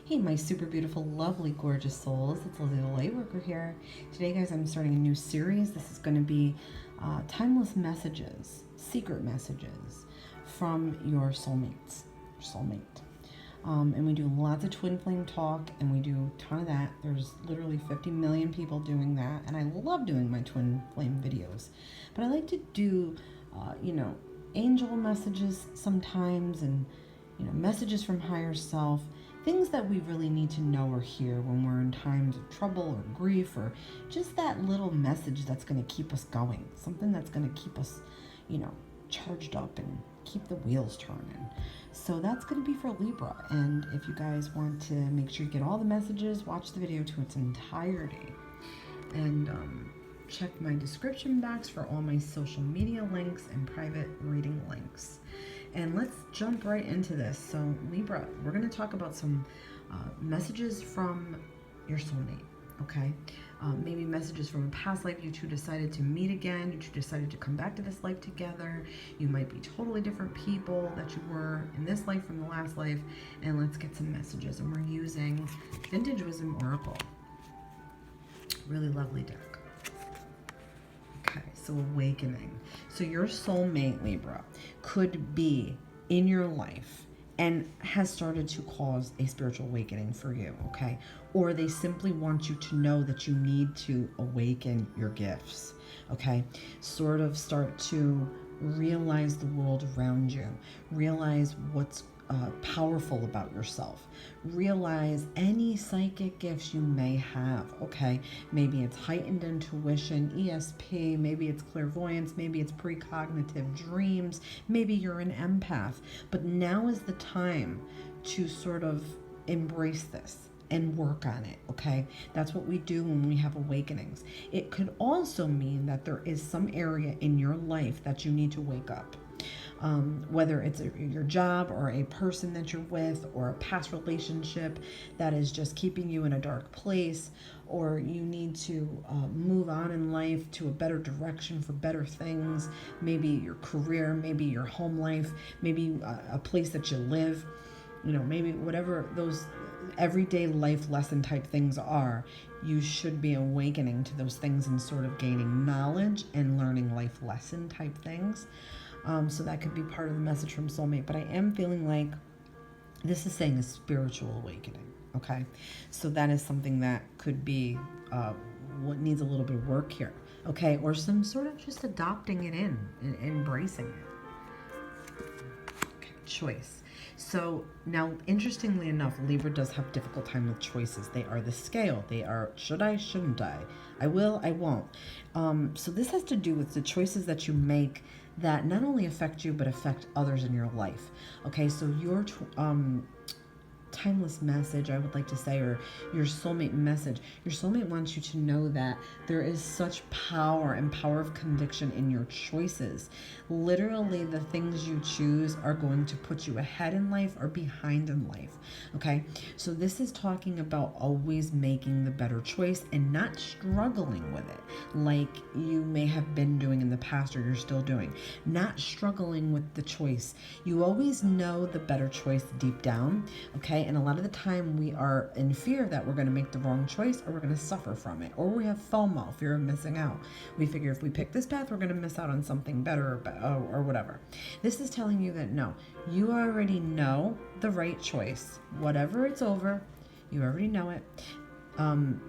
Hey, my super beautiful, lovely, gorgeous souls. It's Lizzie the Lightworker here. Today, guys, I'm starting a new series. This is going to be timeless messages, secret messages from your soulmates, your soulmate. And we do lots of twin flame talk, and we do a ton of that. There's literally 50 million people doing that, and I love doing my twin flame videos. But I like to do, angel messages sometimes, and messages from higher self, things that we really need to know or hear when we're in times of trouble or grief, or just that little message that's going to keep us going, something that's going to keep us, charged up and keep the wheels turning. So that's going to be for Libra. And if you guys want to make sure you get all the messages, watch the video to its entirety. And check my description box for all my social media links and private reading links. And let's jump right into this. So Libra, we're going to talk about some messages from your soulmate, okay? Maybe messages from a past life. You two decided to meet again. You two decided to come back to this life together. You might be totally different people that you were in this life from the last life. And let's get some messages. And we're using Vintage Wisdom Oracle. Really lovely deck. Okay, so awakening. So your soulmate, Libra, could be in your life and has started to cause a spiritual awakening for you, okay? Or they simply want you to know that you need to awaken your gifts, okay? Sort of start to realize the world around you, realize what's powerful about yourself, realize any psychic gifts you may have, okay? Maybe it's heightened intuition, ESP, maybe it's clairvoyance, maybe it's precognitive dreams, maybe you're an empath. But now is the time to sort of embrace this and work on it, okay? That's what we do when we have awakenings. It could also mean that there is some area in your life that you need to wake up. Whether it's your job or a person that you're with or a past relationship that is just keeping you in a dark place, or you need to move on in life to a better direction for better things, maybe your career, maybe your home life, maybe a place that you live, maybe whatever those everyday life lesson type things are, you should be awakening to those things and sort of gaining knowledge and learning life lesson type things. So that could be part of the message from soulmate. But I am feeling like this is saying a spiritual awakening, okay? So that is something that could be what needs a little bit of work here, okay? Or some sort of just adopting it in and embracing it. Okay, choice. So now, interestingly enough, Libra does have a difficult time with choices. They are the scale. They are, should I, shouldn't I will, I won't. So this has to do with the choices that you make that not only affect you, but affect others in your life. Okay, so your timeless message, I would like to say, or your soulmate message. Your soulmate wants you to know that there is such power and power of conviction in your choices. Literally, the things you choose are going to put you ahead in life or behind in life. Okay, so this is talking about always making the better choice and not struggling with it like you may have been doing in the past or you're still doing. Not struggling with the choice. You always know the better choice deep down, okay? And a lot of the time we are in fear that we're going to make the wrong choice or we're going to suffer from it. Or we have FOMO, fear of missing out. We figure if we pick this path, we're going to miss out on something better or whatever. This is telling you that no, you already know the right choice. Whatever it's over, you already know it.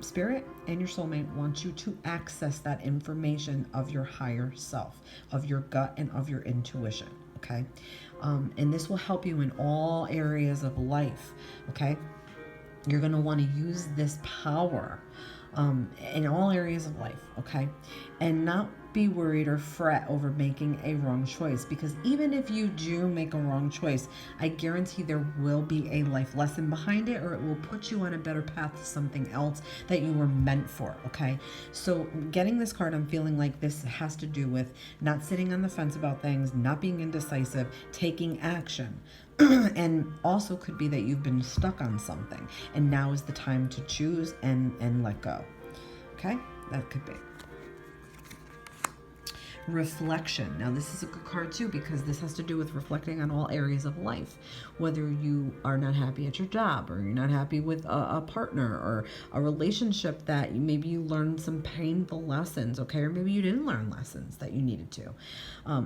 Spirit and your soulmate want you to access that information of your higher self, of your gut and of your intuition, okay? And this will help you in all areas of life, okay? You're going to want to use this power in all areas of life, okay? And not be worried or fret over making a wrong choice, because even if you do make a wrong choice, I guarantee there will be a life lesson behind it, or it will put you on a better path to something else that you were meant for, okay? So getting this card, I'm feeling like this has to do with not sitting on the fence about things, not being indecisive, taking action. And also could be that you've been stuck on something and now is the time to choose and let go. Okay, that could be. Reflection. Now, this is a good card too, because this has to do with reflecting on all areas of life. Whether you are not happy at your job, or you're not happy with a partner, or a relationship that maybe you learned some painful lessons, okay? Or maybe you didn't learn lessons that you needed to.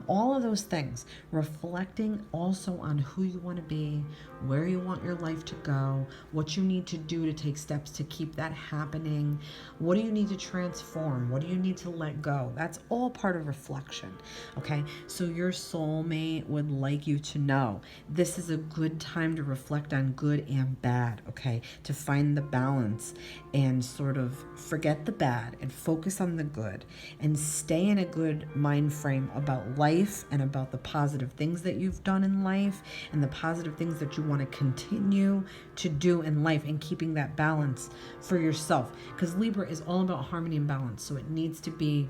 All of those things. Reflecting also on who you want to be, where you want your life to go, what you need to do to take steps to keep that happening. What do you need to transform? What do you need to let go? That's all part of reflection, okay? So your soulmate would like you to know this is a good time to reflect on good and bad, okay? To find the balance and sort of forget the bad and focus on the good and stay in a good mind frame about life and about the positive things that you've done in life and the positive things that you want to continue to do in life, and keeping that balance for yourself, because Libra is all about harmony and balance. So it needs to be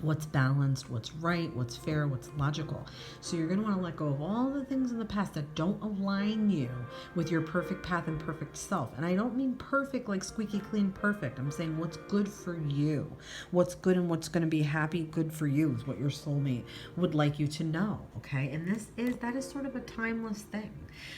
what's balanced, what's right, what's fair, what's logical. So you're going to want to let go of all the things in the past that don't align you with your perfect path and perfect self. And I don't mean perfect like squeaky clean perfect. I'm saying what's good for you. What's good and what's going to be happy, good for you is what your soulmate would like you to know, okay? And that is sort of a timeless thing.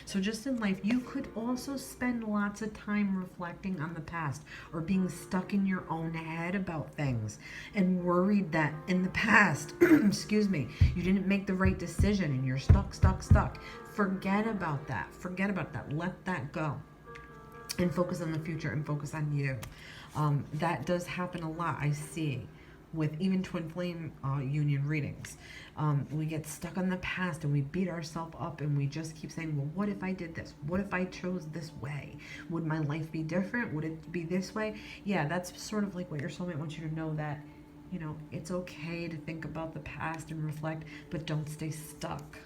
So just in life, you could also spend lots of time reflecting on the past, or being stuck in your own head about things and worried that in the past, excuse me, you didn't make the right decision and you're stuck. Forget about that. Let that go. And focus on the future and focus on you. That does happen a lot, I see, with even twin flame union readings. We get stuck on the past and we beat ourselves up and we just keep saying, well, what if I did this? What if I chose this way? Would my life be different? Would it be this way? Yeah, that's sort of like what your soulmate wants you to know, that, you know, it's okay to think about the past and reflect, but don't stay stuck.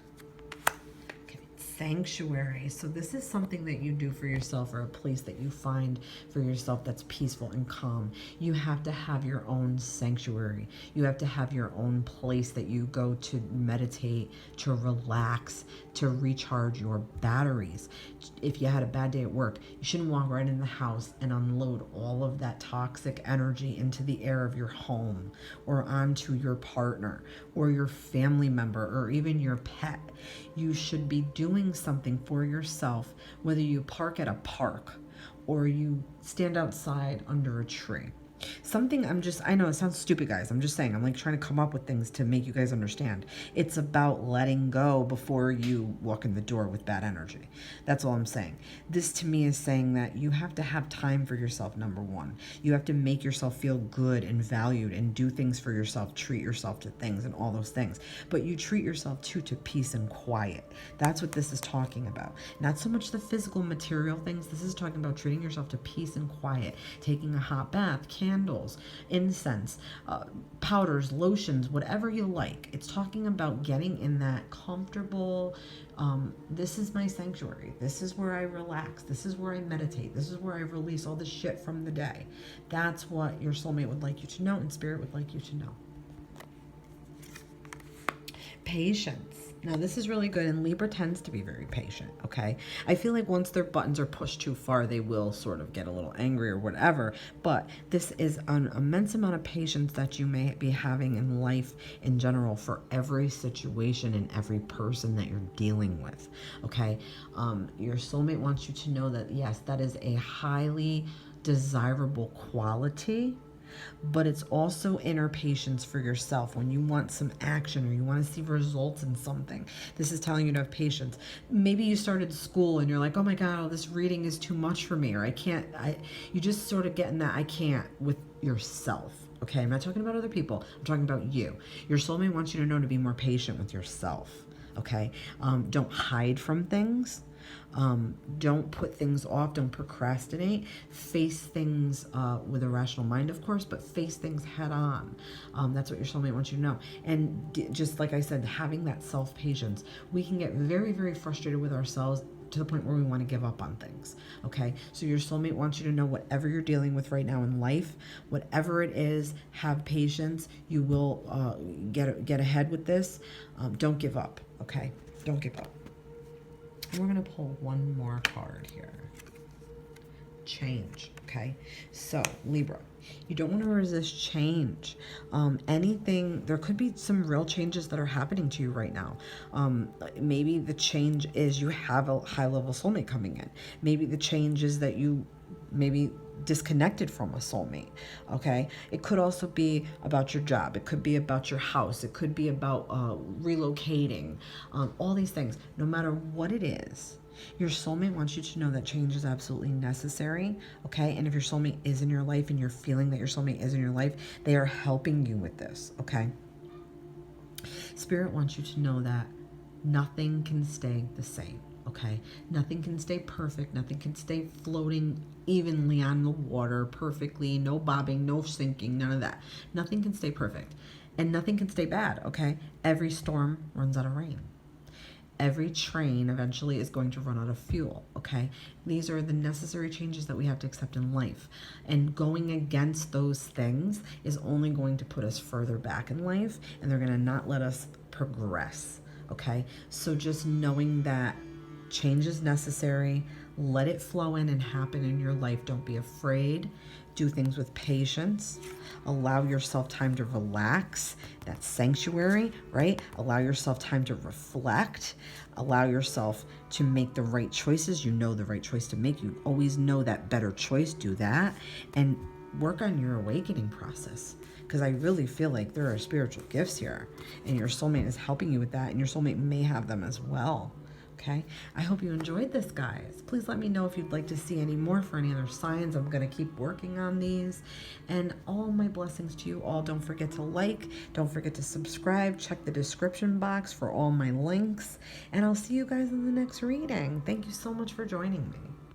Sanctuary. So this is something that you do for yourself, or a place that you find for yourself that's peaceful and calm. You have to have your own sanctuary. You have to have your own place that you go to meditate, to relax, to recharge your batteries. If you had a bad day at work, you shouldn't walk right in the house and unload all of that toxic energy into the air of your home, or onto your partner, or your family member, or even your pet. You should be doing something for yourself, whether you park at a park or you stand outside under a tree. I know it sounds stupid, guys. I'm just saying, I'm like trying to come up with things to make you guys understand. It's about letting go before you walk in the door with bad energy. That's all I'm saying. This to me is saying that you have to have time for yourself, number one. You have to make yourself feel good and valued and do things for yourself, treat yourself to things and all those things. But you treat yourself too to peace and quiet. That's what this is talking about. Not so much the physical material things. This is talking about treating yourself to peace and quiet, taking a hot bath, candles, incense, powders, lotions, whatever you like. It's talking about getting in that comfortable, this is my sanctuary. This is where I relax. This is where I meditate. This is where I release all the shit from the day. That's what your soulmate would like you to know, and spirit would like you to know. Patience. Now, this is really good, and Libra tends to be very patient, okay? I feel like once their buttons are pushed too far, they will sort of get a little angry or whatever, but this is an immense amount of patience that you may be having in life in general for every situation and every person that you're dealing with, okay? Your soulmate wants you to know that, yes, that is a highly desirable quality, but it's also inner patience for yourself when you want some action or you want to see results in something. This is telling you to have patience. Maybe you started school and you're like, oh my God, oh, this reading is too much for me, or you just sort of get in that I can't with yourself. Okay, I'm not talking about other people. I'm talking about you. Your soulmate wants you to know to be more patient with yourself. Okay, don't hide from things. Don't put things off. Don't procrastinate. Face things with a rational mind, of course, but face things head on. That's what your soulmate wants you to know. And just like I said, having that self-patience, we can get very, very frustrated with ourselves to the point where we want to give up on things. Okay, so your soulmate wants you to know whatever you're dealing with right now in life, whatever it is, have patience. You will get ahead with this. Don't give up. Okay, don't give up. And we're going to pull one more card here. change, okay? So, Libra, you don't want to resist change. There could be some real changes that are happening to you right now. Maybe the change is you have a high-level soulmate coming in. Maybe the change is that you maybe disconnected from a soulmate, okay? It could also be about your job. It could be about your house. It could be about relocating, all these things. No matter what it is, your soulmate wants you to know that change is absolutely necessary, okay? And if your soulmate is in your life and you're feeling that your soulmate is in your life, they are helping you with this, okay? Spirit wants you to know that nothing can stay the same, okay? Nothing can stay perfect. Nothing can stay floating evenly on the water perfectly. No bobbing, no sinking, none of that. Nothing can stay perfect. And nothing can stay bad, okay? Every storm runs out of rain. Every train eventually is going to run out of fuel, okay? These are the necessary changes that we have to accept in life. And going against those things is only going to put us further back in life, and they're going to not let us progress, okay? So just knowing that change is necessary, let it flow in and happen in your life. Don't be afraid. Do things with patience. Allow yourself time to relax. That's sanctuary, right? Allow yourself time to reflect. Allow yourself to make the right choices. You know the right choice to make. You always know that better choice. Do that. And work on your awakening process. Because I really feel like there are spiritual gifts here. And your soulmate is helping you with that. And your soulmate may have them as well. Okay, I hope you enjoyed this, guys. Please let me know if you'd like to see any more for any other signs. I'm going to keep working on these. And all my blessings to you all. Don't forget to like. Don't forget to subscribe. Check the description box for all my links. And I'll see you guys in the next reading. Thank you so much for joining me.